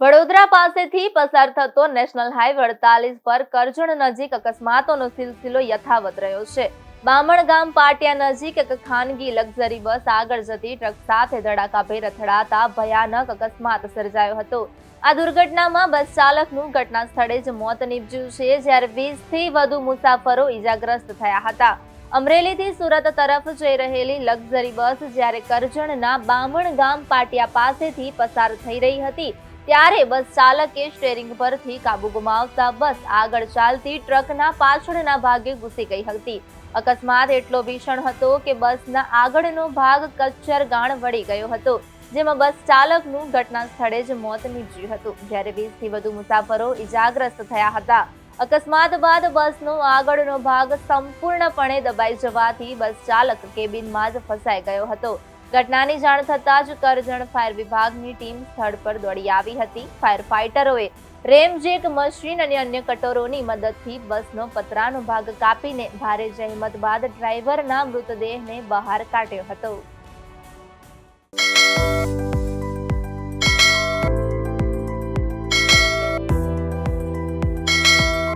વડોદરા પાસેથી પસાર થતો નેશનલ હાઈવે 48 પર કરજણ નજીક અકસ્માતોનો સિલસિલો યથાવત રહ્યો છે। બામણગામ પાટિયા નજીક એક ખાનગી લક્ઝરી બસ આગળ જતી ટ્રક સાથે ધડાકાભેર અથડાતા ભયાનક અકસ્માત સર્જાયો હતો। આ દુર્ઘટનામાં બસ ચાલકનું ઘટના સ્થળે જ મોત નીપજ્યું છે, જ્યારે 20થી વધુ મુસાફરો ઈજાગ્રસ્ત થયા હતા। અમરેલીથી સુરત તરફ જઈ રહેલી લક્ઝરી બસ જ્યારે કરજણના બામણગામ પાટિયા પાસેથી પસાર થઈ રહી હતી, ત્યારે બસ ચાલકે સ્ટીયરિંગ પરથી કાબુ ગુમાવતા બસ આગળ ચાલતી ટ્રકના પાછળના ભાગે ઘૂસી ગઈ હતી। અકસ્માત એટલો ભીષણ હતો કે બસના આગળનો ભાગ કચ્છર ગાણ વળી ગયો હતો, જેમાં બસ ચાલકનું ઘટના સ્થળે જ મોત નીપજ્યું હતું, જ્યારે 20થી વધુ મુસાફરો ઈજાગ્રસ્ત થયા હતા। અકસ્માત બાદ બસનો આગળનો ભાગ સંપૂર્ણપણે દબાઈ જવાથી બસ ચાલક કેબિનમાં જ ફસાઈ ગયો હતો। ઘટનાની જાણ થતાં જ કરજણ ફાયર વિભાગની ટીમ સ્થળ પર દોડી આવી હતી। ફાયર ફાઇટરોએ રેમજેક મશીન અને અન્ય કટોરોની મદદથી બસનો પતરાનો ભાગ કાપીને ભારે જહેમત બાદ ડ્રાઈવરના મૃતદેહને બહાર કાઢ્યો હતો।